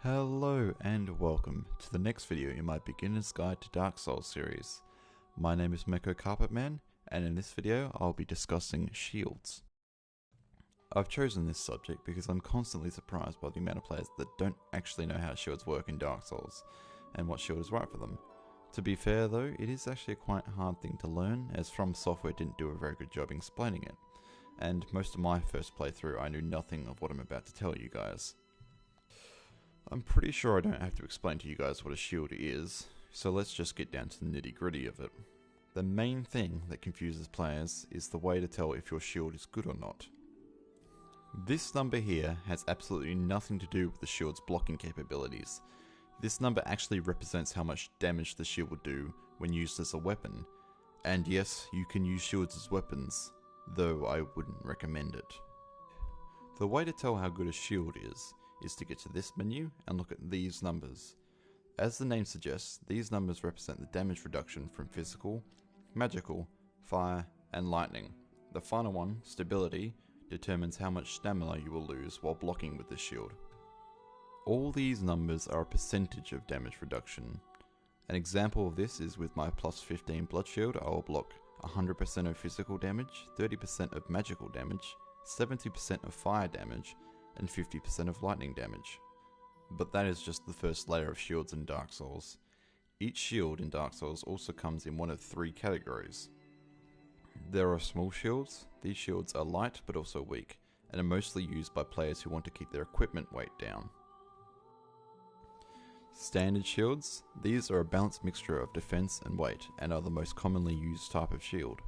Hello and welcome to the next video in my Beginner's Guide to Dark Souls series. My name is MakoandCo, and in this video I'll be discussing shields. I've chosen this subject because I'm constantly surprised by the amount of players that don't actually know how shields work in Dark Souls, and what shield is right for them. To be fair though, it is actually a quite hard thing to learn, as From Software didn't do a very good job explaining it, and most of my first playthrough I knew nothing of what I'm about to tell you guys. I'm pretty sure I don't have to explain to you guys what a shield is, so let's just get down to the nitty gritty of it. The main thing that confuses players is the way to tell if your shield is good or not. This number here has absolutely nothing to do with the shield's blocking capabilities. This number actually represents how much damage the shield will do when used as a weapon. And yes, you can use shields as weapons, though I wouldn't recommend it. The way to tell how good a shield is to get to this menu and look at these numbers. As the name suggests, these numbers represent the damage reduction from physical, magical, fire, and lightning. The final one, stability, determines how much stamina you will lose while blocking with the shield. All these numbers are a percentage of damage reduction. An example of this is with my plus 15 blood shield. I will block 100% of physical damage, 30% of magical damage, 70% of fire damage, and 50% of lightning damage. But that is just the first layer of shields in Dark Souls. Each shield in Dark Souls also comes in one of three categories. There are small shields. These shields are light but also weak, and are mostly used by players who want to keep their equipment weight down. Standard shields. These are a balanced mixture of defense and weight, and are the most commonly used type of shield.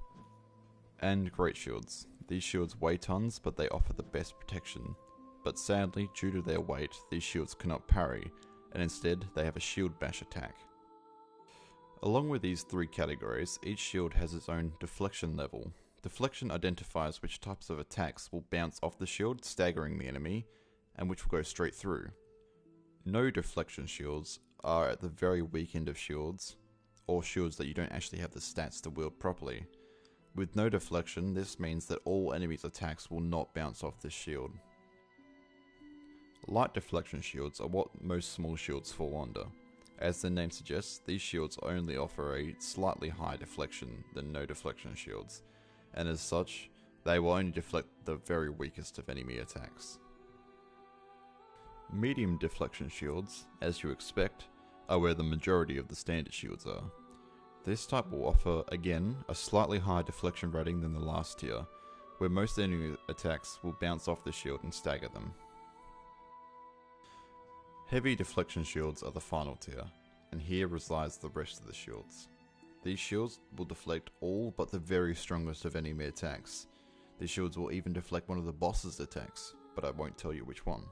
And great shields. These shields weigh tons, but they offer the best protection. But sadly, due to their weight, these shields cannot parry, and instead they have a shield bash attack. Along with these three categories, each shield has its own deflection level. Deflection identifies which types of attacks will bounce off the shield, staggering the enemy, and which will go straight through. No deflection shields are at the very weak end of shields, or shields that you don't actually have the stats to wield properly. With no deflection, this means that all enemies' attacks will not bounce off this shield. Light deflection shields are what most small shields fall under. As the name suggests, these shields only offer a slightly higher deflection than no deflection shields, and as such, they will only deflect the very weakest of enemy attacks. Medium deflection shields, as you expect, are where the majority of the standard shields are. This type will offer, again, a slightly higher deflection rating than the last tier, where most enemy attacks will bounce off the shield and stagger them. Heavy deflection shields are the final tier, and here resides the rest of the shields. These shields will deflect all but the very strongest of enemy attacks. These shields will even deflect one of the boss's attacks, but I won't tell you which one.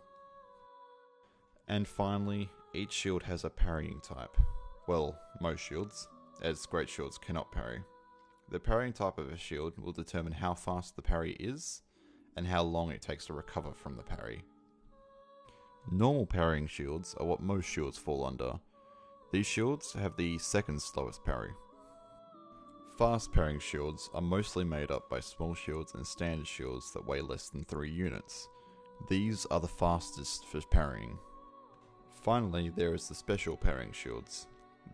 And finally, each shield has a parrying type. Well, most shields, as great shields cannot parry. The parrying type of a shield will determine how fast the parry is, and how long it takes to recover from the parry. Normal parrying shields are what most shields fall under. These shields have the second slowest parry. Fast parrying shields are mostly made up by small shields and standard shields that weigh less than 3 units. These are the fastest for parrying. Finally, there is the special parrying shields.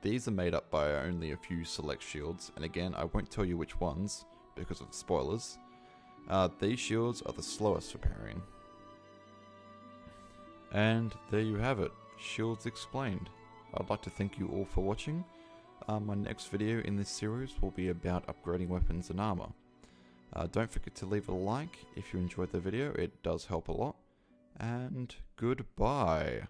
These are made up by only a few select shields, and again I won't tell you which ones because of spoilers. These shields are the slowest for parrying. And there you have it, shields explained. I'd like to thank you all for watching. My next video in this series will be about upgrading weapons and armor. Don't forget to leave a like if you enjoyed the video, it does help a lot. And goodbye.